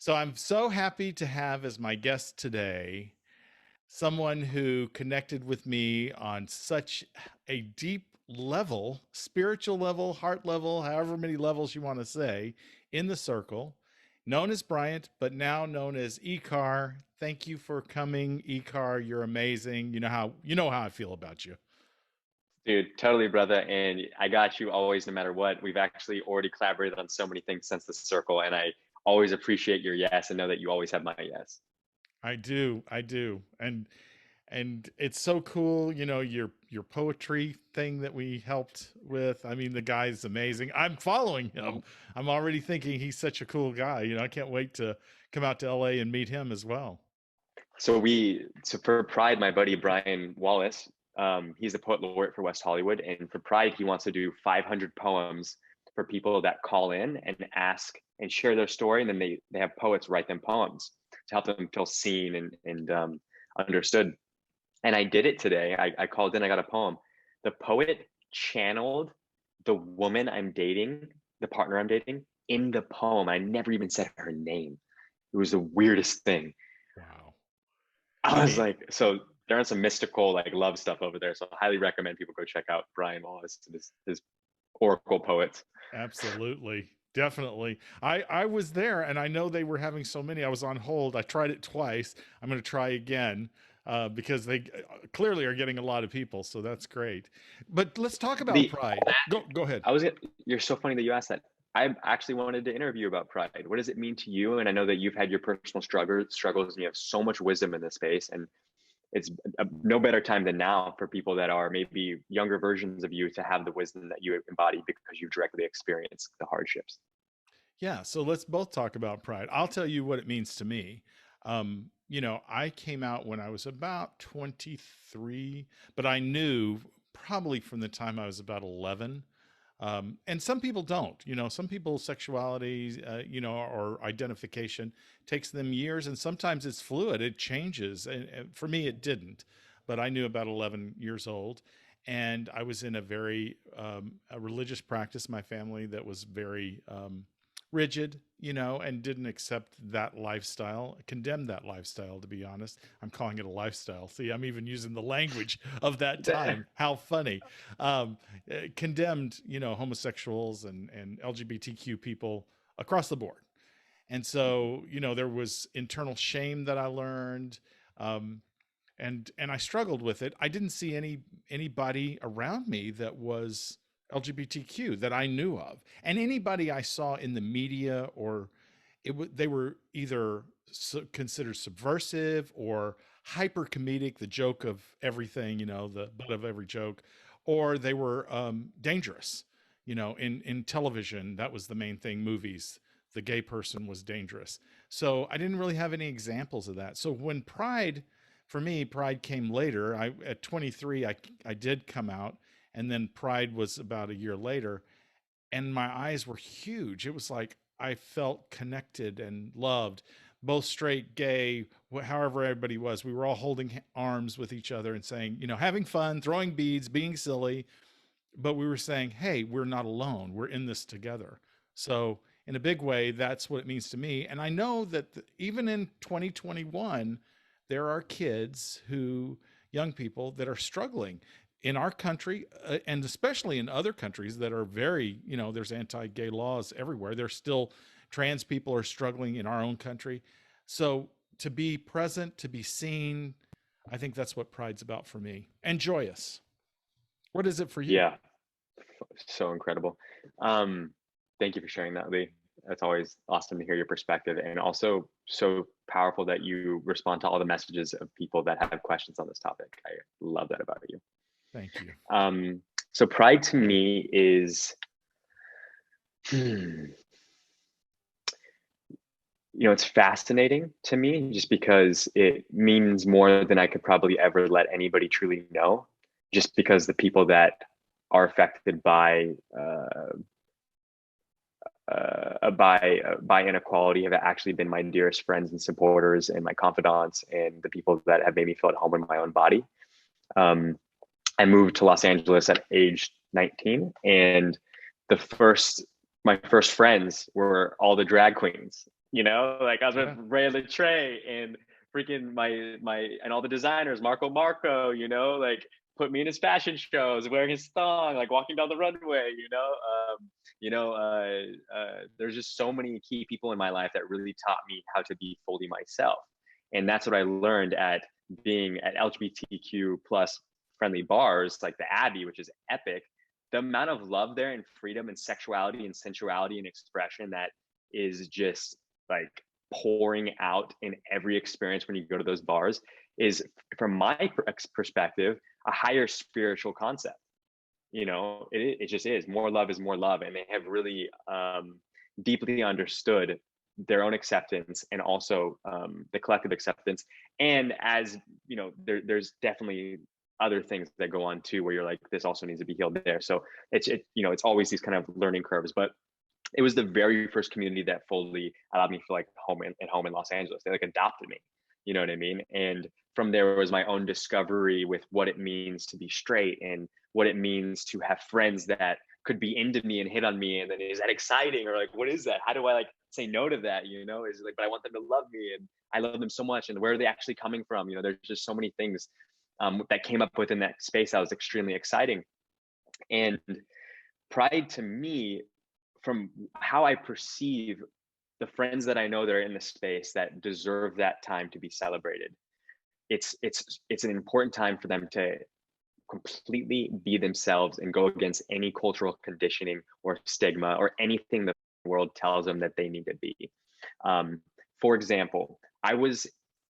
So I'm so happy to have as my guest today someone who connected with me on such a deep level, spiritual level, heart level, however many levels you want to say, in the circle, known as Bryant, but now known as Ikar. Thank you for coming, Ikar. You're amazing. You know how I feel about you. Dude, totally, brother. And I got you always, no matter what. We've actually already collaborated on so many things since the circle, and I always appreciate your yes and know that you always have my yes. I do. And it's so cool, your poetry thing that we helped with. I mean, the guy's amazing. I'm following him. I'm already thinking he's such a cool guy. I can't wait to come out to LA and meet him as well. So for Pride, my buddy Brian Wallace, he's a poet laureate for West Hollywood, and for Pride, he wants to do 500 poems for people that call in and ask and share their story, and then they have poets write them poems to help them feel seen and understood. And I did it today. I called in, I got a poem. The poet channeled the woman I'm dating, the partner I'm dating, in the poem. I never even said her name. It was the weirdest thing. Wow. I I was mean, like, so they're on some mystical like love stuff over there. So I highly recommend people go check out Brian Wallace and his Oracle poets. absolutely. Definitely. I was there and I know they were having so many. I was on hold. I tried it twice. I'm going to try again. Because they clearly are getting a lot of people, so that's great. But let's talk about The Pride. Go ahead. I was You're so funny that you asked that. I actually wanted to interview about pride. What does it mean to you? And I know that you've had your personal struggles, and you have so much wisdom in this space. And it's no better time than now for people that are maybe younger versions of you to have the wisdom that you embody because you've directly experienced the hardships. Yeah, so let's both talk about pride. I'll tell you what it means to me. I came out when I was about 23, but I knew probably from the time I was about 11. And some people don't, some people's sexuality, or identification takes them years, and sometimes it's fluid, it changes. And for me, it didn't, but I knew about 11 years old. And I was in a religious practice, my family that was very, rigid, and didn't accept that lifestyle, condemned that lifestyle, to be honest. I'm calling it a lifestyle. See, I'm even using the language of that time. How funny. Condemned, homosexuals and LGBTQ people across the board. And so, there was internal shame that I learned. Um, and I struggled with it. I didn't see anybody around me that was LGBTQ that I knew of, and anybody I saw in the media or they were either considered subversive or hyper comedic, the joke of everything, the butt of every joke, or they were dangerous. In television, that was the main thing. Movies, the gay person was dangerous. So I didn't really have any examples of that. So when Pride came later. At 23, I did come out, and then Pride was about a year later, and my eyes were huge. It was like I felt connected and loved, both straight, gay, however everybody was. We were all holding arms with each other and saying, having fun, throwing beads, being silly, but we were saying, hey, we're not alone. We're in this together. So, in a big way, that's what it means to me. And I know that even in 2021, there are young people that are struggling in our country, and especially in other countries that are very, there's anti gay laws everywhere. There's still trans people are struggling in our own country. So, to be present, to be seen, I think that's what Pride's about for me, and joyous. What is it for you? Yeah, so incredible. Um, Thank you for sharing that, Lee. It's always awesome to hear your perspective, and also so powerful that you respond to all the messages of people that have questions on this topic. I love that about you. Thank you. So pride to me is, it's fascinating to me just because it means more than I could probably ever let anybody truly know. Just because the people that are affected by inequality have actually been my dearest friends and supporters and my confidants and the people that have made me feel at home in my own body. Um, I moved to Los Angeles at age 19, and the first my first friends were all the drag queens. Like I was with Yeah. Ray Latrey and freaking my and all the designers, Marco, like put me in his fashion shows, wearing his thong, like walking down the runway, there's just so many key people in my life that really taught me how to be fully myself. And that's what I learned at being at LGBTQ plus friendly bars like the Abbey, which is epic. The amount of love there and freedom and sexuality and sensuality and expression that is just like pouring out in every experience when you go to those bars is, from my perspective, a higher spiritual concept. It just is. More love is more love, and they have really deeply understood their own acceptance and also the collective acceptance. And as there's definitely other things that go on too, where you're like, this also needs to be healed there. So it's always these kind of learning curves. But it was the very first community that fully allowed me to feel like home in Los Angeles. They like adopted me. You know what I mean? And from there was my own discovery with what it means to be straight and what it means to have friends that could be into me and hit on me. And then, is that exciting? Or like, what is that? How do I like say no to that? Is like, but I want them to love me and I love them so much. And where are they actually coming from? There's just so many things that came up within that space that was extremely exciting. And pride to me, from how I perceive the friends that I know that are in the space that deserve that time to be celebrated, it's an important time for them to completely be themselves and go against any cultural conditioning or stigma or anything the world tells them that they need to be. For example, I was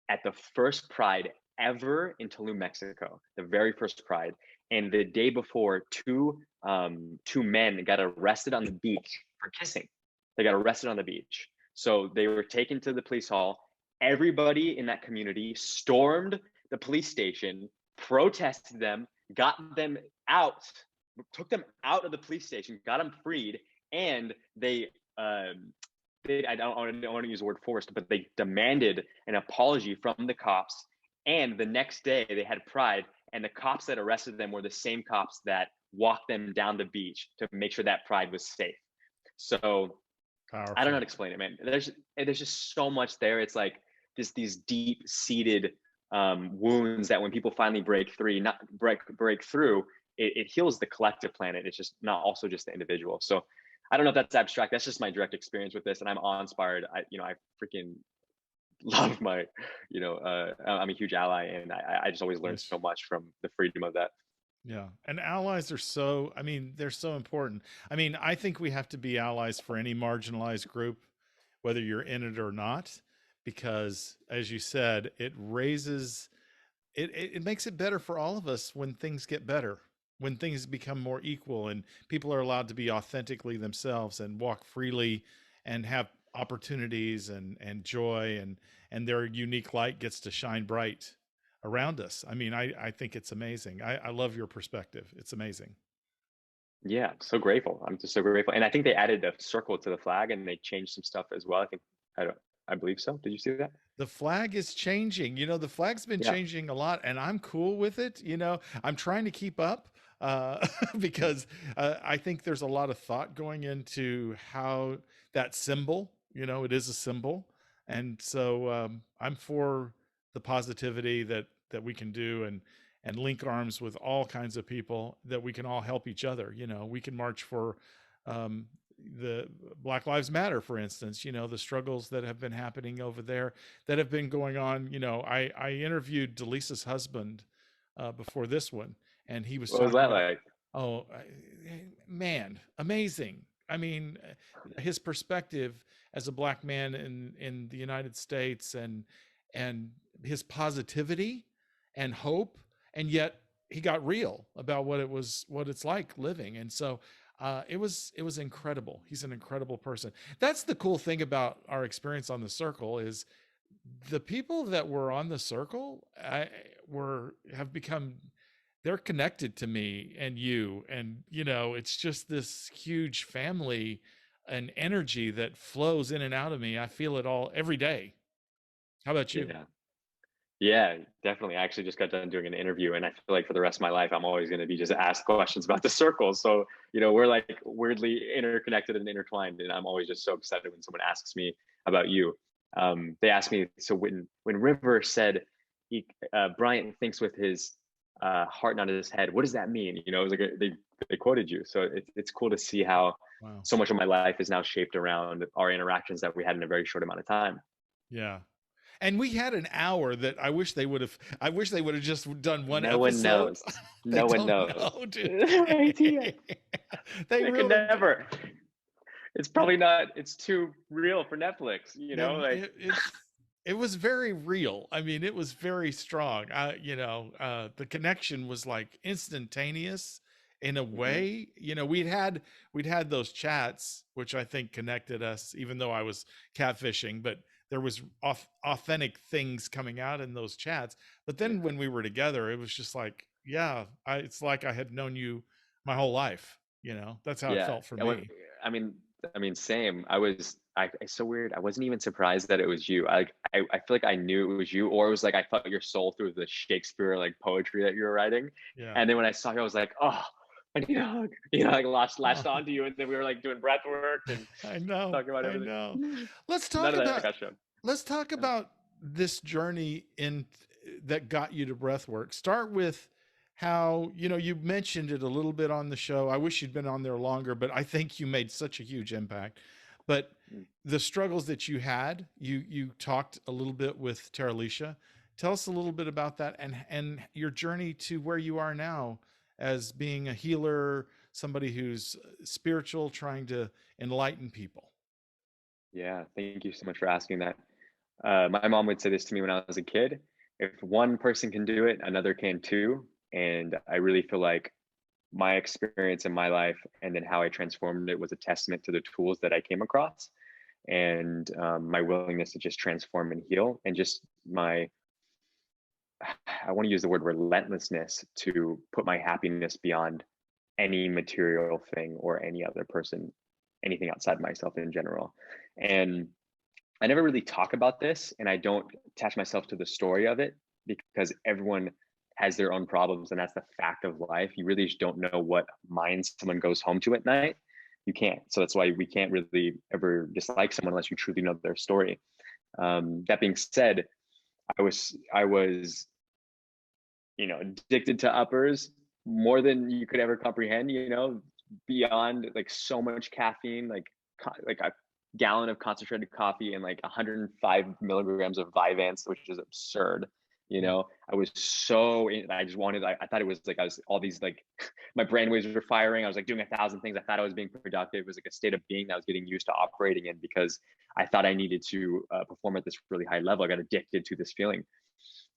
at the first Pride ever in Tulum, Mexico, the very first Pride, and the day before, two men got arrested on the beach for kissing. They got arrested on the beach, so they were taken to the police hall. Everybody in that community stormed the police station, protested them, got them out, took them out of the police station, got them freed, and I don't want to use the word forced, but they demanded an apology from the cops. And the next day they had Pride, and the cops that arrested them were the same cops that walked them down the beach to make sure that Pride was safe. So I don't know how Powerful. to explain it, man. There's just so much there. It's like these deep seated wounds that when people finally break through, it heals the collective planet. It's just not also just the individual. So I don't know if that's abstract. That's just my direct experience with this, and I'm awe-inspired. I freaking love I'm a huge ally, and I just always learn Nice. so much from the freedom of that. Yeah. And allies are so, I mean, they're so important. I mean, I think we have to be allies for any marginalized group, whether you're in it or not, because as you said, it makes it better for all of us when things get better, when things become more equal and people are allowed to be authentically themselves and walk freely and have opportunities and joy and their unique light gets to shine bright around us. I mean, I think it's amazing. I love your perspective. It's amazing. Yeah, so grateful. I'm just so grateful, and I think they added a circle to the flag, and they changed some stuff as well. I don't, I believe so. Did you see that? The flag is changing. The flag's been Yeah, changing a lot, and I'm cool with it. I'm trying to keep up because I think there's a lot of thought going into how that symbol, it is a symbol. And so I'm for the positivity that we can do and link arms with all kinds of people that we can all help each other. We can march for um, the Black Lives Matter, for instance, the struggles that have been happening over there that have been going on. I interviewed Delisa's husband before this one, and he was what was talking that about, like? oh, man, amazing. I mean, his perspective as a black man in the United States and his positivity and hope, and yet he got real about what it's like living. And so it was incredible. He's an incredible person. That's the cool thing about our experience on the circle is the people that were on the circle have become, they're connected to me and you, and it's just this huge family and energy that flows in and out of me. I feel it all every day. How about you? Yeah. Yeah, definitely. I actually just got done doing an interview, and I feel like for the rest of my life, I'm always going to be just asked questions about the circle. So, we're like weirdly interconnected and intertwined, and I'm always just so excited when someone asks me about you. They asked me, so when River said Bryant thinks with his heart, not his head, what does that mean? You know, it was like they quoted you. So it's cool to see how Wow. so much of my life is now shaped around our interactions that we had in a very short amount of time. Yeah. And we had an hour that I wish they would have just done one No one episode. knows. They No one don't knows. know, do Idea. they? They They could really do. never. It's probably not. It's too real for Netflix. You know, And like it was very real. I mean, it was very strong. The connection was like instantaneous in a mhm. way. We'd had those chats, which I think connected us, even though I was catfishing, but there was authentic things coming out in those chats. But then Yeah, when we were together, it was just like, yeah, it's like I had known you my whole life. That's how it yeah. felt for I went- me. I mean, same. It's so weird. I wasn't even surprised that it was you. I feel like I knew it was you, or it was like I felt your soul through the Shakespeare like poetry that you were writing. Yeah. And then when I saw you, I was like, oh, I need a hug. Like latched Oh, onto you, and then we were like doing breath work and I know. talking about I everything. know. Let's None talk of that about got shown. let's talk Yeah. about this journey in that got you to breathwork. Start with how, you mentioned it a little bit on the show. I wish you'd been on there longer, but I think you made such a huge impact. But Mm. the struggles that you had, you talked a little bit with Teralicia. Tell us a little bit about that and your journey to where you are now as being a healer, somebody who's spiritual, trying to enlighten people. Yeah, thank you so much for asking that. My mom would say this to me when I was a kid: if one person can do it, another can too. And I really feel like my experience in my life and then how I transformed it was a testament to the tools that I came across, and my willingness to just transform and heal, and just my, I want to use the word relentlessness to put my happiness beyond any material thing or any other person, anything outside myself in general. And I never really talk about this, and I don't attach myself to the story of it because everyone has their own problems, and that's the fact of life. You really just don't know what mind someone goes home to at night. You can't. So that's why we can't really ever dislike someone unless you truly know their story. That being said, I was addicted to uppers more than you could ever comprehend. Beyond like so much caffeine, like a gallon of concentrated coffee and like 105 milligrams of Vyvanse, which is absurd. I was so I just wanted. I thought it was like I was all these like my brainwaves were firing. I was like doing 1,000 things. I thought I was being productive. It was like a state of being that I was getting used to operating in because I thought I needed to perform at this really high level. I got addicted to this feeling.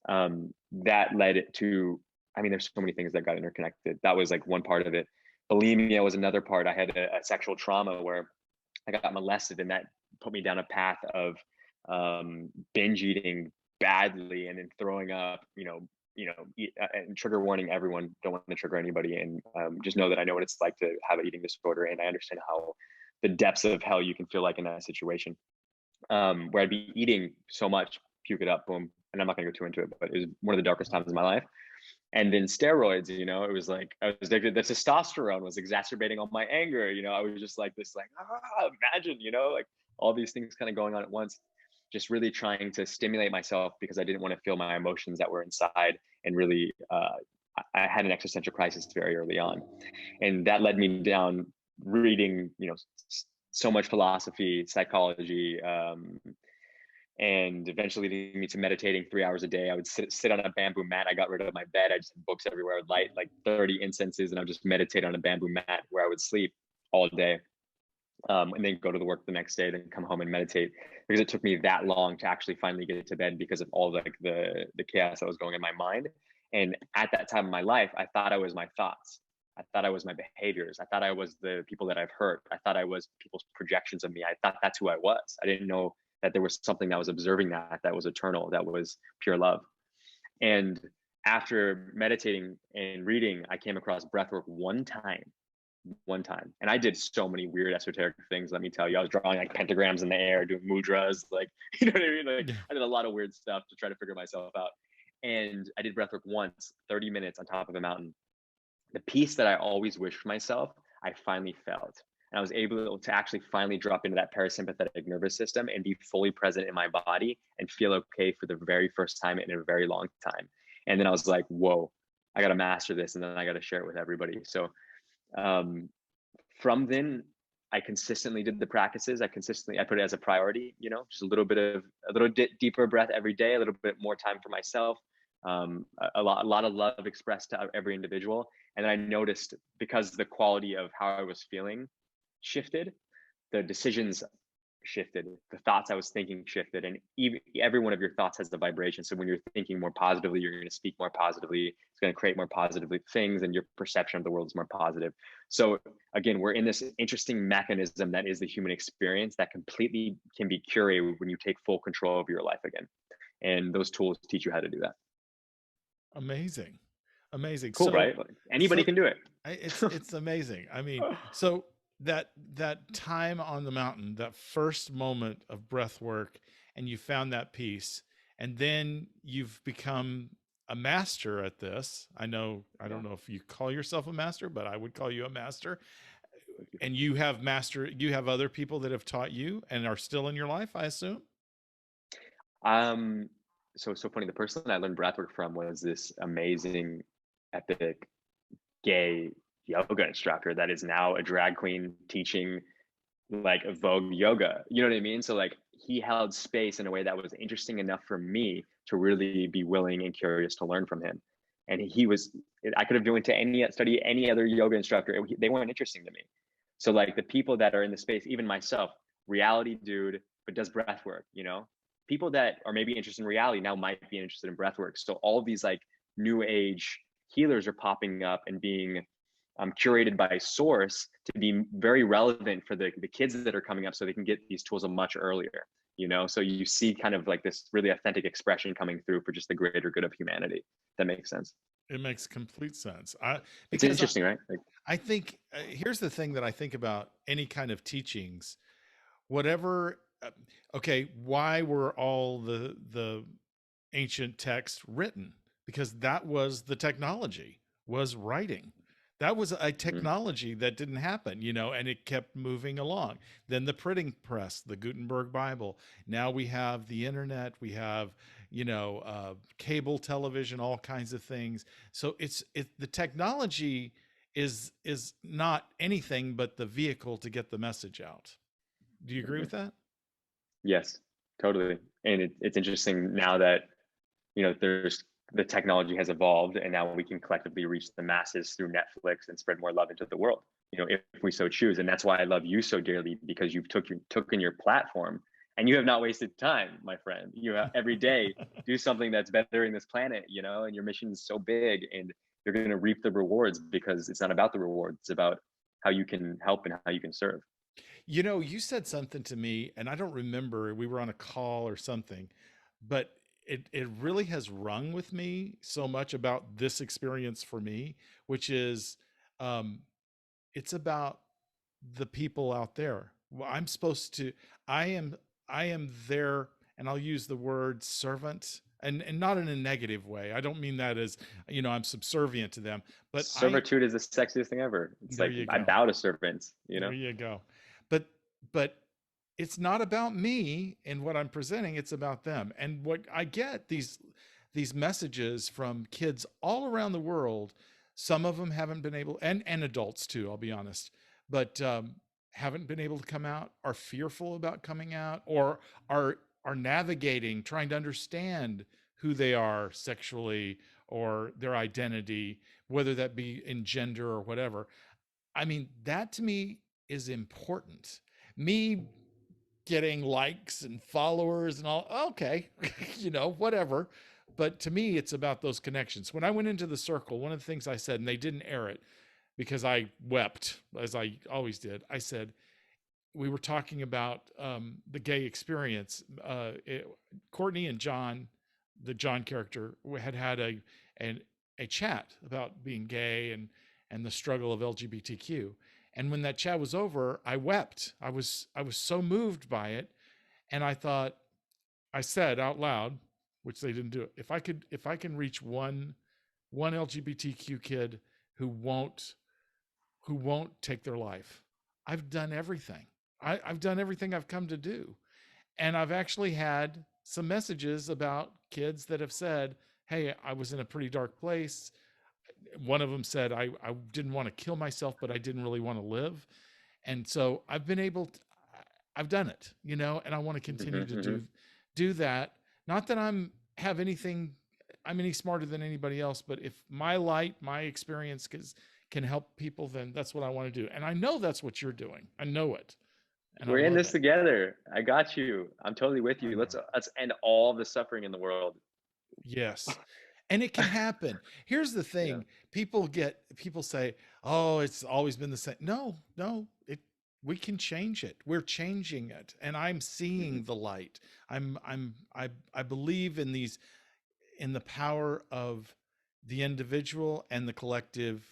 That led it to, I mean, there's so many things that got interconnected. That was like one part of it. Bulimia was another part. I had a sexual trauma where I got molested, and that put me down a path of binge eating badly and then throwing up, and trigger warning everyone, don't want to trigger anybody. And just know that I know what it's like to have an eating disorder. And I understand how the depths of hell you can feel like in that situation, where I'd be eating so much, puke it up, boom. And I'm not going to go too into it, but it was one of the darkest times of my life. And then steroids, it was like I was addicted. The testosterone was exacerbating all my anger. I was just like this, like, imagine, like all these things kind of going on at once. Just really trying to stimulate myself because I didn't want to feel my emotions that were inside, and really, I had an existential crisis very early on, and that led me down reading, so much philosophy, psychology, and eventually leading me to meditating 3 hours a day. I would sit on a bamboo mat. I got rid of my bed. I just had books everywhere. I would light like 30 incenses, and I would just meditate on a bamboo mat where I would sleep all day, and then go to the work the next day, then come home and meditate, because it took me that long to actually finally get to bed because of all like the chaos that was going in my mind. And at that time of my life, I thought I was my thoughts. I thought I was my behaviors. I thought I was the people that I've hurt. I thought I was people's projections of me. I thought that's who I was. I didn't know that there was something that was observing that was eternal, that was pure love. And after meditating and reading, I came across breathwork one time, and I did so many weird esoteric things. Let me tell you, I was drawing like pentagrams in the air, doing mudras, like you know what I mean. Like Yeah. I did a lot of weird stuff to try to figure myself out. And I did breathwork once, 30 minutes on top of a mountain. The peace that I always wished for myself, I finally felt. And I was able to actually finally drop into that parasympathetic nervous system and be fully present in my body and feel okay for the very first time in a very long time. And then I was like, whoa, I got to master this, and then I got to share it with everybody. So um, from then, I consistently did the practices. I put it as a priority, just a little bit deeper breath every day, a little bit more time for myself, a lot of love expressed to every individual. And then I noticed, because the quality of how I was feeling shifted, the decisions shifted, the thoughts I was thinking shifted, and every one of your thoughts has the vibration. So when you're thinking more positively, you're going to speak more positively. It's going to create more positive things, and your perception of the world is more positive. So again, we're in this interesting mechanism that is the human experience that completely can be curated when you take full control of your life again. And those tools teach you how to do that. Amazing. Amazing. Cool, So right? Like, anybody so can do it. it's amazing. I mean, so that time on the mountain, that first moment of breath work, and you found that peace, and then you've become a master at this. I know, I Yeah. don't know if you call yourself a master, but I would call you a master. Thank you. And you have other people that have taught you and are still in your life, I assume. Um, so funny. The person I learned breathwork from was this amazing, epic gay yoga instructor that is now a drag queen teaching like Vogue yoga. You know what I mean? So like, he held space in a way that was interesting enough for me to really be willing and curious to learn from him. And he was, I could have went to study any other yoga instructor. They weren't interesting to me. So like, the people that are in the space, even myself, reality dude, but does breath work, people that are maybe interested in reality now might be interested in breath work. So all these like new age healers are popping up and being curated by source to be very relevant for the kids that are coming up, so they can get these tools a much earlier. So you see kind of like this really authentic expression coming through for just the greater good of humanity. That makes sense. It makes complete sense. It's Because interesting, right? Like, I think here's the thing that I think about any kind of teachings, whatever. Okay, why were all the ancient texts written? Because that was the technology, was writing. That was a mm, technology that didn't happen, and it kept moving along. Then the printing press, the Gutenberg Bible. Now we have the internet. We have, cable television, all kinds of things. So the technology is not anything but the vehicle to get the message out. Do you agree mhm. with that? Yes, totally. And it's interesting now that there's the technology has evolved, and now we can collectively reach the masses through Netflix and spread more love into the world, if we so choose. And that's why I love you so dearly, because you've taken your platform, and you have not wasted time, my friend. You have, every day, do something that's bettering this planet, and your mission is so big, and you're going to reap the rewards, because it's not about the reward. It's about how you can help and how you can serve. You said something to me, and I don't remember. We were on a call or something, but it really has rung with me so much about this experience for me, which is, um, it's about the people out there. Well, I am, I am there, and I'll use the word servant, and not in a negative way. I don't mean that as, I'm subservient to them, but Servitude is the sexiest thing ever. It's there like, you I go. bow to servants, There you go. But but it's not about me and what I'm presenting, it's about them. And what I get, these messages from kids all around the world. Some of them haven't been able, and adults too, I'll be honest, but haven't been able to come out, are fearful about coming out, or are navigating, trying to understand who they are sexually, or their identity, whether that be in gender or whatever. I mean, that to me is important. Me getting likes and followers and all, okay, whatever. But to me, it's about those connections. When I went into the circle, one of the things I said, and they didn't air it because I wept, as I always did. I said, we were talking about the gay experience. Courtney and John, the John character, had an, a chat about being gay and the struggle of LGBTQ. And when that chat was over, I wept. I was so moved by it, and I said out loud, which they didn't do it. If I can reach one LGBTQ kid who won't take their life, I've done everything. I've done everything I've come to do. And I've actually had some messages about kids that have said, hey, I was in a pretty dark place. One of them said, I didn't want to kill myself, but I didn't really want to live. And so I've been able to, I've done it, you know, and I want to continue to Mm-hmm. do that. Not that I'm any smarter than anybody else, but if my light, my experience can help people, then that's what I want to do. And I know that's what you're doing. I know it. And I We're in love this it. together. I got you. I'm totally with I you. know. Let's end all the suffering in the world. Yes. And it can happen. Here's the Yeah. thing. People say, "Oh, it's always been the same." No, no, we can change it. We're changing it. And I'm Mm-hmm. seeing the light. I believe in the power of the individual and the collective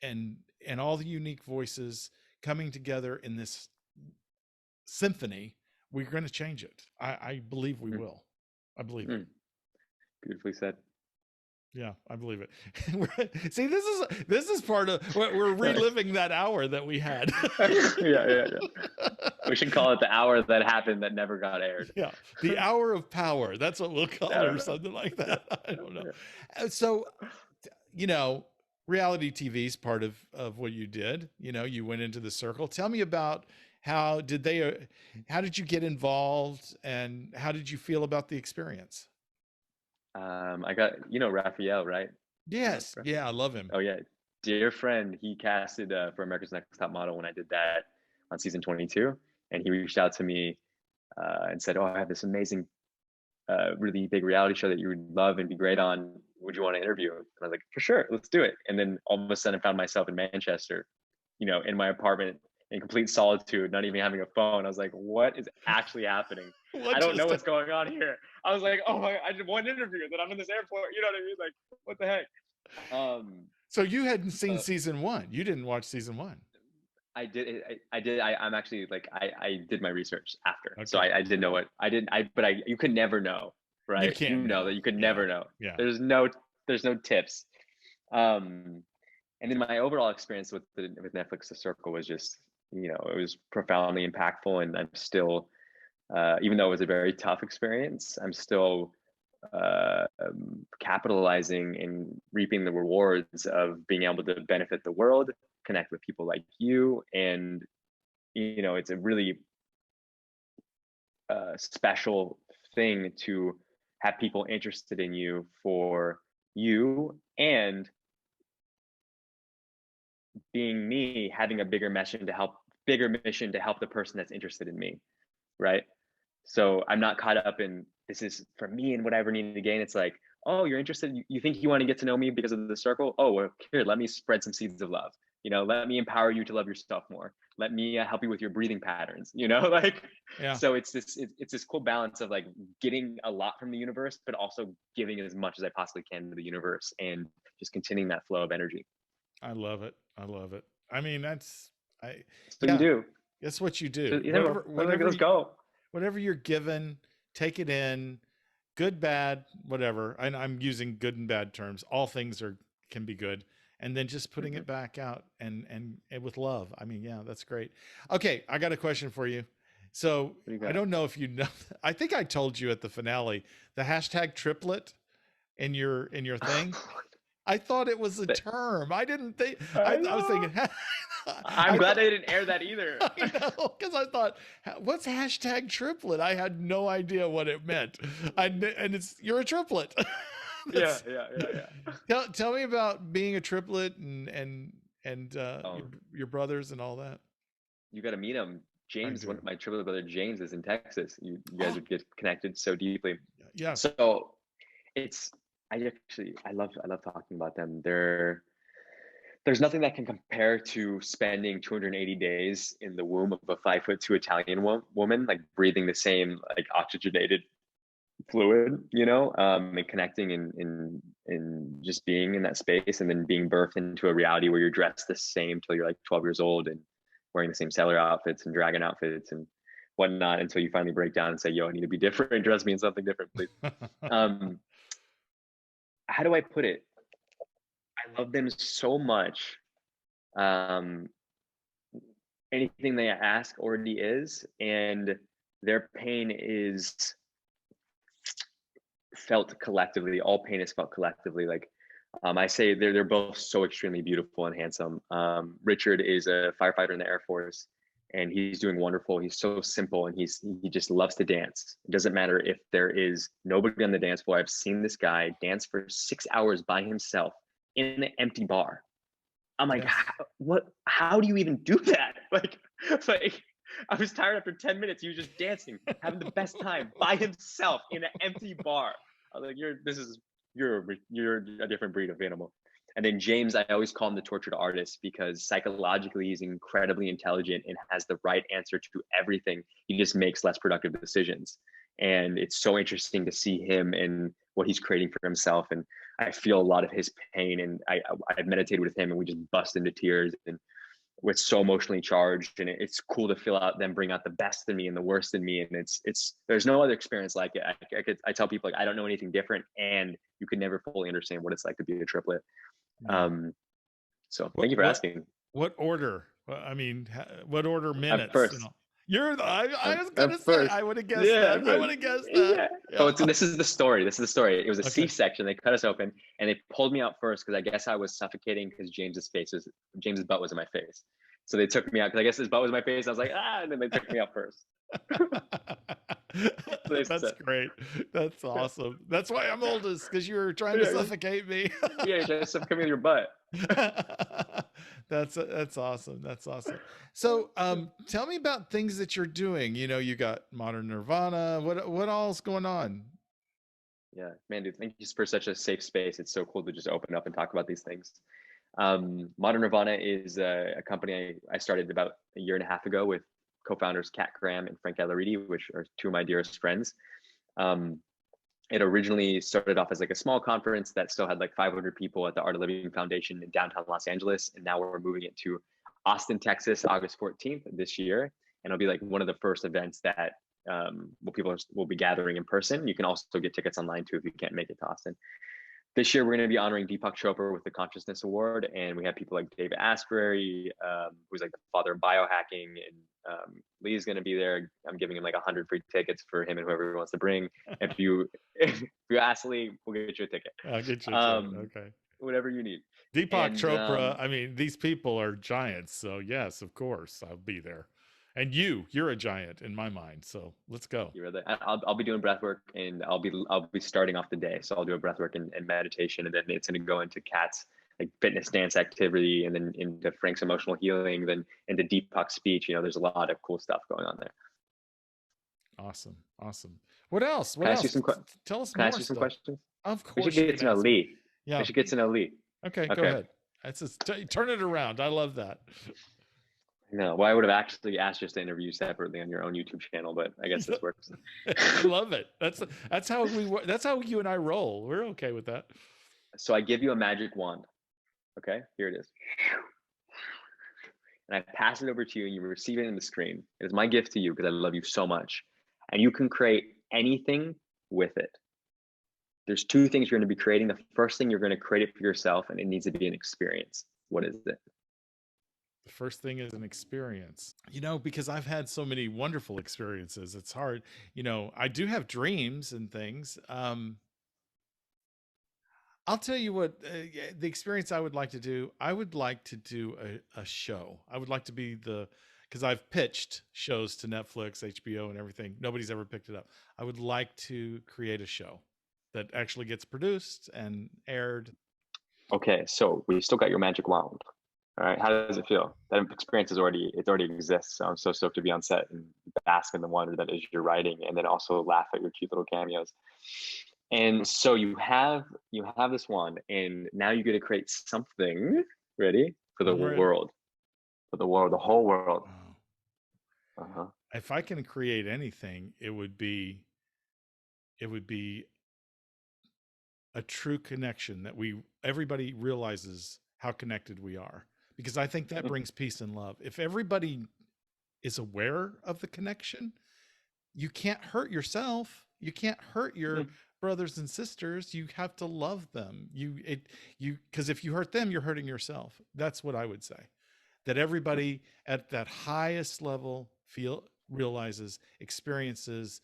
and all the unique voices coming together in this symphony. We're going to change it. I believe we will. I believe it. Mm-hmm. Beautifully said. Yeah, I believe it. See, this is part of what we're reliving that hour that we had. Yeah. We should call it the hour that happened that never got aired. Yeah, the hour of power. That's what we'll call I it, don't or know. something like Yeah. that. I don't know. Yeah. So, you know, reality TV is part of what you did. You know, you went into the circle. Tell me about how did they, how did you get involved, and how did you feel about the experience? I got, Raphael, right? You know, Yes, yeah, I love him. oh yeah, dear friend. He casted for America's Next Top Model when I did that on season 22, and he reached out to me and said, "Oh, I have this amazing, really big reality show that you would love and be great on. Would you want to interview?" And I was like, "For sure, let's do it." And then all of a sudden, I found myself in Manchester, in my apartment in complete solitude, not even having a phone. I was like, "What is actually happening? I What don't know just what's going on here." I was like, "Oh my! I did one interview, then I'm in this airport." You know what I mean? Like, what the heck? Um, So you hadn't seen uh, season one. You didn't watch season one. I did. I did. I'm actually like I did my research after, so Okay. I did know what I didn't. But you could never know, You right? You can't know that know. you could Yeah. never know. Yeah. There's no tips. Um, and then my overall experience with Netflix, The Circle was just it was profoundly impactful, and I'm still even though it was a very tough experience, I'm still capitalizing and reaping the rewards of being able to benefit the world, connect with people like you, and it's a really special thing to have people interested in you for you, and being me having a bigger mission to help the person that's interested in me, right? So I'm not caught up in this is for me and what I ever need to gain. It's like, oh, you're interested. You think you want to get to know me because of the circle? Oh, well, here, let me spread some seeds of love. Let me empower you to love yourself more. Let me help you with your breathing patterns. Like, Yeah. so it's this cool balance of like getting a lot from the universe, but also giving as much as I possibly can to the universe, and just continuing that flow of energy. I love it. I love it. I mean, I, That's what you yeah, do. that's what you do. So, let's go. Whatever you're given, take it in, good, bad, whatever. And I'm using good and bad terms. All things can be good. And then just putting Mm-hmm. it back out and with love. I mean, yeah, that's great. Okay. I got a question for you. So What do you I got? don't know if you know, I think I told you at the finale, the hashtag triplet in your thing. I thought it was a term. I didn't think. I I was know. thinking. I'm I glad thought. they didn't air that either. I know, because I thought, what's hashtag triplet? I had no idea what it meant. And it's you're a triplet. Yeah, That's yeah. tell me about being a triplet and Um, your brothers and all that. you got to meet him. I James, one do. of my triplet brother James, is in Texas. You guys Oh, would get connected so deeply. yeah. So it's I love talking about them. There's nothing that can compare to spending 280 days in the womb of a 5'2" Italian woman, like breathing the same like oxygenated fluid, and connecting and just being in that space, and then being birthed into a reality where you're dressed the same till you're like 12 years old and wearing the same sailor outfits and dragon outfits and whatnot until you finally break down and say, "Yo, I need to be different. Dress me in something different, please." Um, how do I put it? I love them so much. Um, anything they ask already is, and their pain is felt collectively. All pain is felt collectively. Like I say, they're both so extremely beautiful and handsome. Richard is a firefighter in the Air Force, and he's doing wonderful. He's so simple, and he just loves to dance. It doesn't matter if there is nobody on the dance floor. I've seen this guy dance for 6 hours by himself in an empty bar. I'm like, Yes. what? How do you even do that? Like, I was tired after 10 minutes. He was just dancing, having the best time by himself in an empty bar. I was like, you're a different breed of animal. And then James, I always call him the tortured artist because psychologically he's incredibly intelligent and has the right answer to everything. He just makes less productive decisions. And it's so interesting to see him and what he's creating for himself. And I feel a lot of his pain. And I've meditated with him and we just bust into tears. And we're so emotionally charged, and it's cool to feel out them bring out the best in me and the worst in me, and it's there's no other experience like it. I tell people like I don't know anything different, and you could never fully understand what it's like to be a triplet. Yeah. um so What thank you for what asking. what order? I mean, what order At minutes and first, all? You're the, I was gonna at say first, I would have guessed yeah, at that. I first. would have guessed that. Yeah. Oh, Yeah. this is the story. This is the story. It was a Okay. C-section. They cut us open and they pulled me out first because I guess I was suffocating because James's butt was in my face. So they took me out because I guess his butt was in my face. I was like, and then they took me out first. So they That's said, great. That's awesome. That's why I'm oldest, because you were trying to yeah, suffocate me. yeah, just come with your butt. That's awesome. That's awesome. So, tell me about things that you're doing. You got Modern Nirvana. What all's going on? Yeah, man, dude, thank you for such a safe space. It's so cool to just open up and talk about these things. Modern Nirvana is a company I started about a year and a half ago with co-founders Kat Graham and Frank Galleriti, which are two of my dearest friends. Um, it originally started off as like a small conference that still had like 500 people at the Art of Living Foundation in downtown Los Angeles, and now we're moving it to Austin, Texas, August 14th this year, and it'll be like one of the first events that people will be gathering in person. You can also get tickets online too if you can't make it to Austin. This year, we're going to be honoring Deepak Chopra with the Consciousness Award, and we have people like David Asprey, who's like the father of biohacking, and Lee's going to be there. I'm giving him like 100 free tickets for him and whoever he wants to bring. If you ask Lee, we'll get you a ticket. I'll get you a ticket. Um, Okay. whatever you need. Deepak And Chopra. I mean, these people are giants. So yes, of course, I'll be there. And you're a giant in my mind. So let's go. I'll be doing breath work, and I'll be starting off the day. So I'll do a breath work and meditation, and then it's going to go into Kat's like fitness dance activity, and then into Frank's emotional healing, then into Deepak's speech. There's a lot of cool stuff going on there. Awesome. Awesome. What else? What Can I ask you else? some? Tell us Can I more ask you some stuff. questions? Of We should course you get can to know ask me. Lee. Yeah. We should get to know Lee. Okay, go ahead. That's just turn it around. I love that. No, well, I would have actually asked just to interview separately on your own YouTube channel, but I guess this works. I love it. That's how that's how you and I roll. We're okay with that. So I give you a magic wand. Okay, here it is. And I pass it over to you, and you receive it in the screen. It is my gift to you because I love you so much. And you can create anything with it. There's two things you're going to be creating. The first thing, you're going to create it for yourself, and it needs to be an experience. What is it? The first thing is an experience. Because I've had so many wonderful experiences, it's hard. I do have dreams and things. I'll tell you what, the experience I would like to do. I would like to do a show. I would like to be because I've pitched shows to Netflix, HBO, and everything. Nobody's ever picked it up. I would like to create a show that actually gets produced and aired. Okay, so we still got your magic wand. All right, how does it feel? That experience already exists. So I'm so stoked to be on set and bask in the wonder that is your writing, and then also laugh at your cute little cameos. And so you have this wand, and now you get to create something. Ready? For the world, the whole world. Wow. If I can create anything, it would be a true connection that everybody realizes how connected we are, because I think that brings peace and love. If everybody is aware of the connection, you can't hurt yourself. You can't hurt your brothers and sisters. You have to love them. Because if you hurt them, you're hurting yourself. That's what I would say. that everybody at that highest level realizes, experiences,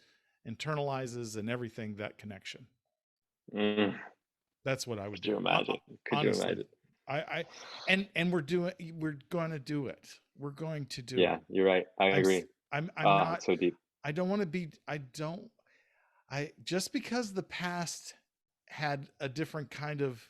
internalizes, and everything, that connection. Mm, That's what I would could you do. imagine? Could you Honestly, imagine? I and we're going to do it. We're going to do Yeah, it. you're right. I I'm agree. I'm Oh, not. it's so deep. I don't want to be. I just because the past had a different kind of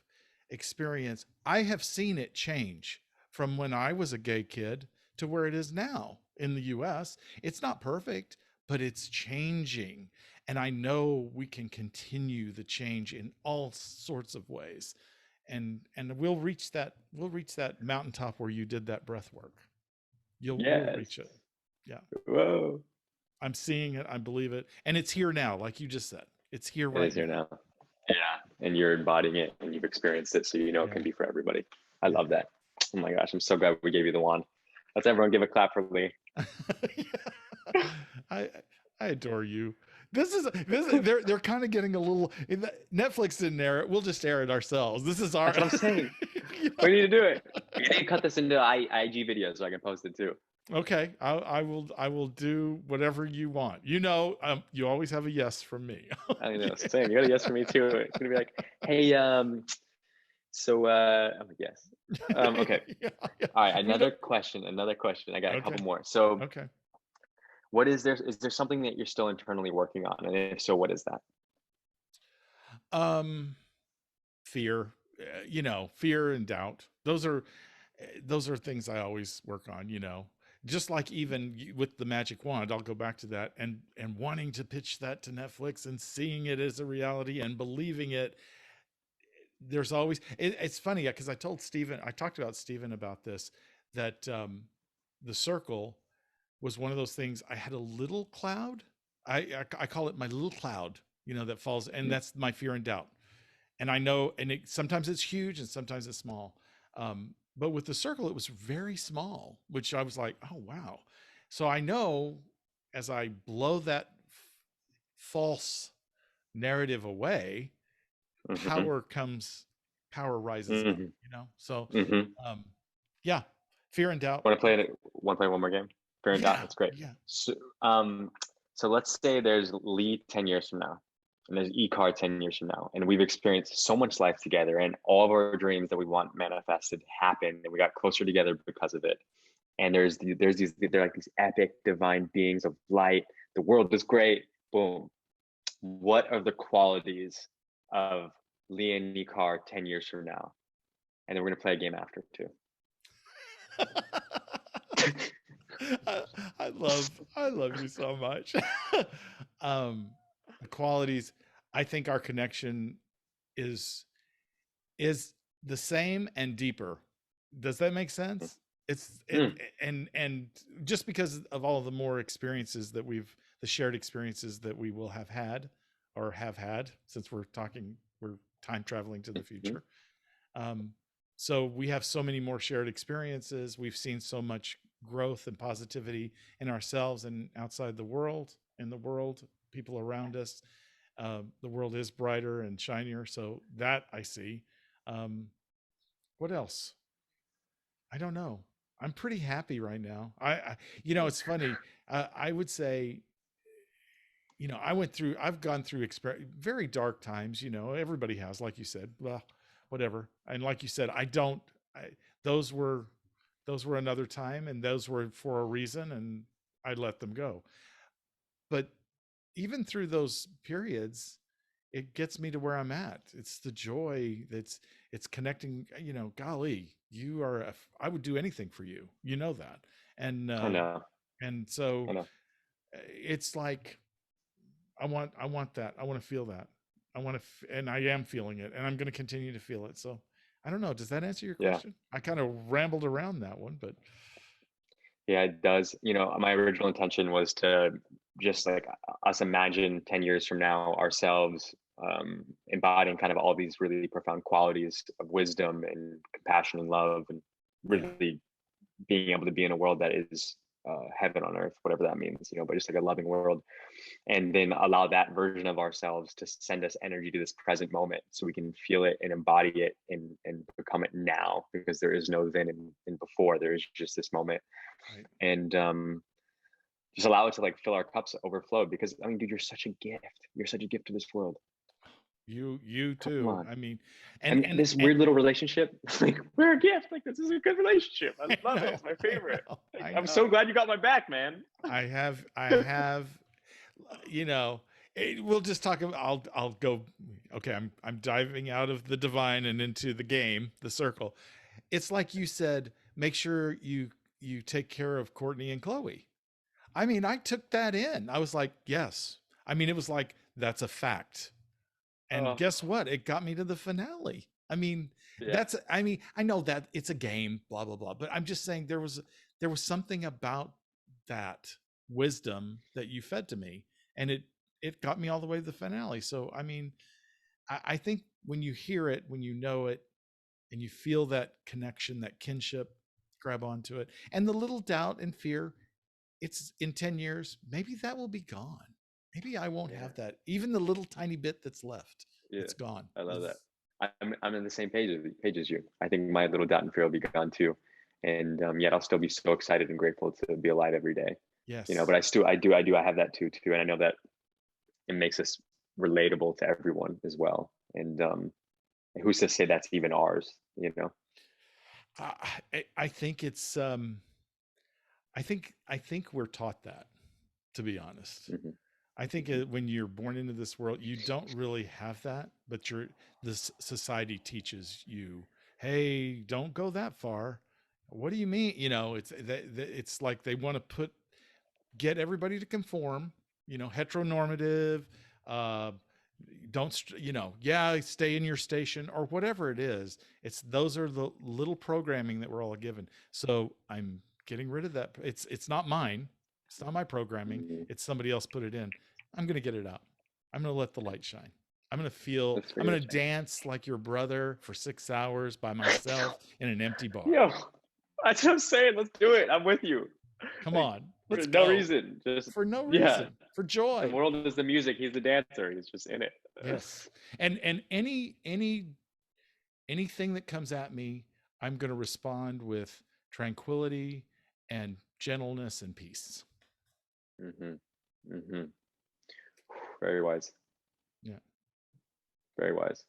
experience, I have seen it change from when I was a gay kid to where it is now in the US. It's not perfect, but it's changing. And I know we can continue the change in all sorts of ways. And we'll reach that mountaintop where you did that breath work. We'll Yes. reach it. Yeah. Whoa. I'm seeing it, I believe it. And it's here now, like you just said. It's here It is right here now. now. Yeah. And you're embodying it and you've experienced it. So you know it can Yeah. be for everybody. I Yeah. love that. Oh my gosh. I'm so glad we gave you the wand. Let's everyone give a clap for Lee. I I adore you. They're kind of getting a little. Netflix didn't air it. We'll just air it ourselves. This is our. That's what I'm saying. You We know? need to do it. We need to cut this into IG videos so I can post it too. Okay, I will do whatever you want. You always have a yes from me. I know. Yeah. Same. You got a yes for me too. It's gonna be like, hey, so I'm like, yes. Okay. Yeah, yeah. All right. We don't. Another question. I got a Okay. couple more. So Okay. what is there something that you're still internally working on? And if so, what is that? Um, fear. Fear and doubt. Those are things I always work on. Just like even with the magic wand, I'll go back to that and wanting to pitch that to Netflix and seeing it as a reality and believing it. There's always it's funny because I talked about Steven about this, that the circle was one of those things. I had a little cloud. I call it my little cloud, that falls, and Mm, that's my fear and doubt. And I know, and sometimes it's huge and sometimes it's small. But with the circle, it was very small, which I was like, oh wow. So I know as I blow that false narrative away, mm-hmm, power comes, power rises up. mm-hmm, So mm-hmm. um, yeah, fear and doubt. Want to play it? Want to play one more game? Fair and doubt. Yeah, That's great. yeah. So, so let's say there's Lee 10 years from now, and there's Ikar 10 years from now, and we've experienced so much life together, and all of our dreams that we want manifested happened, and we got closer together because of it. And they're like these epic divine beings of light. The world is great. Boom. What are the qualities of Lee and Ikar 10 years from now? And then we're gonna play a game after too. I, I love you so much. um, the qualities. I think our connection is is the same and deeper. Does that make sense? It's it Mm, and just because of all of the more experiences the shared experiences that we will have had or have had, since we're time traveling to the mhm. future. Um, so we have so many more shared experiences. We've seen so much growth and positivity in ourselves and outside the world, in the world, people around us. The world is brighter and shinier. So that I see. Um, what else? I don't know. I'm pretty happy right now. It's funny. I would say, I've gone through very dark times. Everybody has, like you said, well, whatever. And like you said, I, those were, those were another time and those were for a reason and I let them go. But even through those periods, it gets me to where I'm at. It's the joy it's connecting, golly, I would do anything for you. You know that. And, I know. and so I know. it's like, I want that. I want to feel that. And I am feeling it and I'm going to continue to feel it. So I don't know. Does that answer your Yeah. question? I kind of rambled around that one, but Yeah, it does. My original intention was to just like us imagine 10 years from now ourselves embodying kind of all these really profound qualities of wisdom and compassion and love and yeah, really being able to be in a world that is heaven on earth, whatever that means, but just like a loving world, and then allow that version of ourselves to send us energy to this present moment so we can feel it and embody it and become it now, because there is no then and before. There is just this moment. Right. And just allow it to like fill our cups overflow, because I mean, dude, you're such a gift. You're such a gift to this world. You Come too. on. I mean, I mean, this and weird little relationship, like we're a gift. Like this is a good relationship. I I love it. know, It's my I favorite. know, Like, I I'm know. so glad you got my back, man. I have, you know, we'll just talk about, I'll go. Okay. I'm diving out of the divine and into the game, the circle. It's like you said, make sure you take care of Courtney and Chloe. I mean, I took that in. I was like, yes. I mean, it was like, that's a fact. And Oh, guess what? It got me to the finale. I mean, yeah, I mean, I know that it's a game, blah, blah, blah, but I'm just saying there was something about that wisdom that you fed to me, and it got me all the way to the finale. So, I mean, I think when you hear it, when you know it, and you feel that connection, that kinship, grab onto it. And the little doubt and fear, it's in 10 years, maybe that will be gone. Maybe I won't yeah, have that. Even the little tiny bit that's left, yeah. it's gone. I love that. It's, I'm in the same page as you. I think my little doubt and fear will be gone too, and yet I'll still be so excited and grateful to be alive every day. yes. But I have that too, and I know that it makes us relatable to everyone as well. And who's to say that's even ours? I think it's I think we're taught that, to be honest. Hmm. I think Hmm. when you're born into this world, you don't really have that, but this society teaches you, hey, don't go that far. What do you mean? It's like they want to get everybody to conform, heteronormative, uh, don't, yeah, stay in your station or whatever it is. Those are the little programming that we're all given. So I'm getting rid of that. It's not mine. It's not my programming. Hmm. It's somebody else put it in. I'm going to get it out. I'm going to let the light shine. Let's I'm figure going it to out. dance like your brother for 6 hours by myself in an empty bar. Yo, that's what I'm saying. Let's do it. I'm with you. Come Like on, for let's no go. reason, just For no yeah. reason, for The joy. world is the music. He's the dancer. He's just in it. Yes. And anything that comes at me, I'm going to respond with tranquility and gentleness and peace. Hmm. Hmm. Very wise. Yeah. Very wise.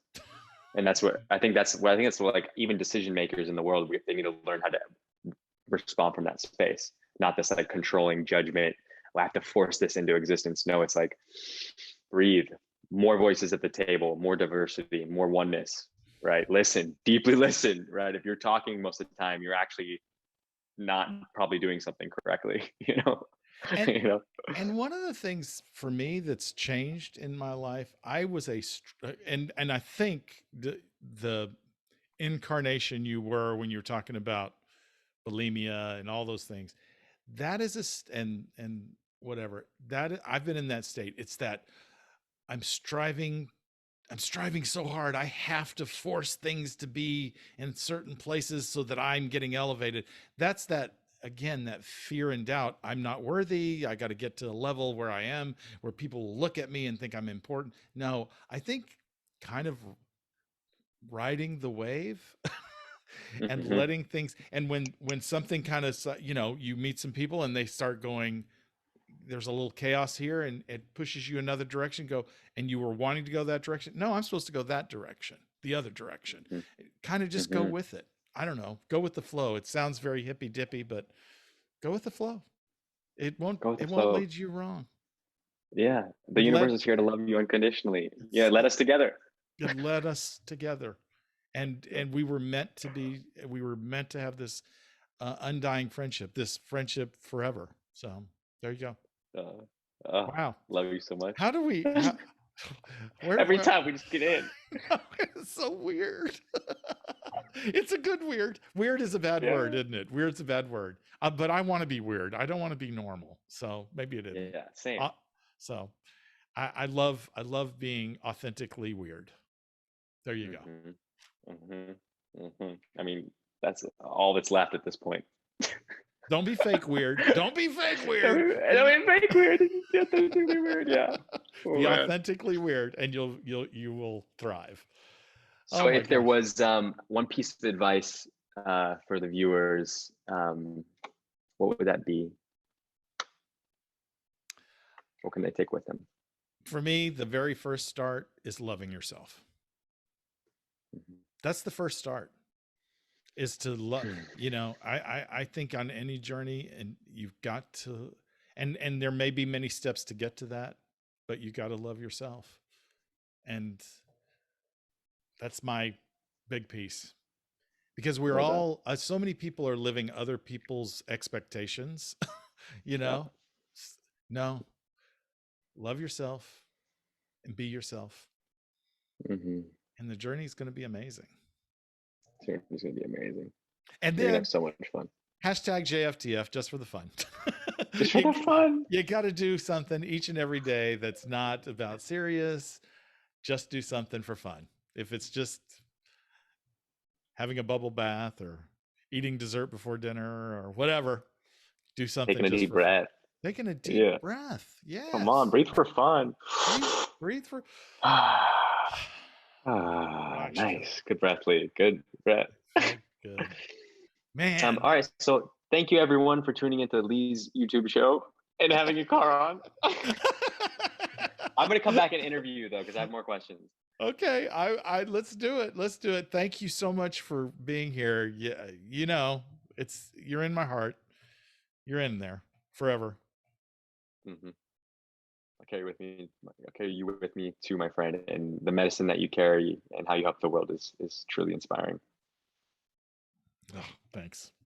And that's what I think. That's what like even decision makers in the world, they need to learn how to respond from that space, not this like controlling judgment. I have to force this into existence. No, it's like breathe. More voices at the table, more diversity, more oneness. Right? Listen, deeply listen. Right? If you're talking most of the time, you're actually not probably doing something correctly. And you know. and one of the things for me that's changed in my life, I was and I think the incarnation you were when you were talking about bulimia and all those things, that is and whatever, that I've been in that state. It's that I'm striving I'm striving so hard. I have to force things to be in certain places so that I'm getting elevated. That's that, again, that fear and doubt. I'm not worthy. I got to get to a level where I am, where people will look at me and think I'm important. No, I think kind of riding the wave and Hmm. letting things, and when something kind of, you meet some people and they start going, there's a little chaos here and it pushes you another direction, go, and you were wanting to go that direction. No, I'm supposed to go that direction, the other direction. Kind of just go Hmm. with it. I don't know. Go with the flow. It sounds very hippy dippy, but go with the flow. Go with the It won't flow. lead you wrong. Yeah, the It universe let is here to love you unconditionally. Yeah, it's, let us together. it led us together. And we were meant to have this undying friendship, this friendship forever. So there you go. Uh, oh, Wow. love you so much. How do we how, Every where time we just get in. it's so weird. It's a good weird. Weird is a bad Yeah. word, isn't it? Weird's a bad word. But I want to be weird. I don't want to be normal. So maybe it isn't. Yeah, same. Uh, so I love being authentically weird. There you go. Hmm. Hmm. Hmm. I mean, that's all that's left at this point. Don't be fake weird. Don't be fake weird. Don't be fake weird. Be authentically weird. Yeah. Oh Be man. authentically weird, and you will thrive. Oh So my if there gosh. was one piece of advice for the viewers, what would that be? What can they take with them? For me, the very first start is loving yourself. Mhm. That's the first start, is to love, I think on any journey, and you've got to, and there may be many steps to get to that, but you got to love yourself. And that's my big piece, because we're Well done. all so many people are living other people's expectations. you Yeah. know no, love yourself and be yourself, Mm-hmm. and the journey is going to be amazing. It's gonna be amazing. And You're gonna then have so much fun. hashtag JFTF, just for the fun. Just for you the fun. you got to do something each and every day that's not about serious. Just do something for fun. If it's just having a bubble bath or eating dessert before dinner or whatever, do something Taking a just deep for fun. breath. Taking a deep Yeah. breath. Come on, Yes. breathe for fun. Breathe for. Watch you. Nice. Good breath, Lee. Good breath. Felt good. Man. All right. So thank you everyone for tuning into Lee's YouTube show and having a car on. I'm gonna come back and interview you though, because I have more questions. Okay, I let's do it. Let's do it. Thank you so much for being here. Yeah, you're in my heart. You're in there forever. Mm-hmm. I carry you with me too, my friend, and the medicine that you carry and how you help the world is truly inspiring. Oh, thanks.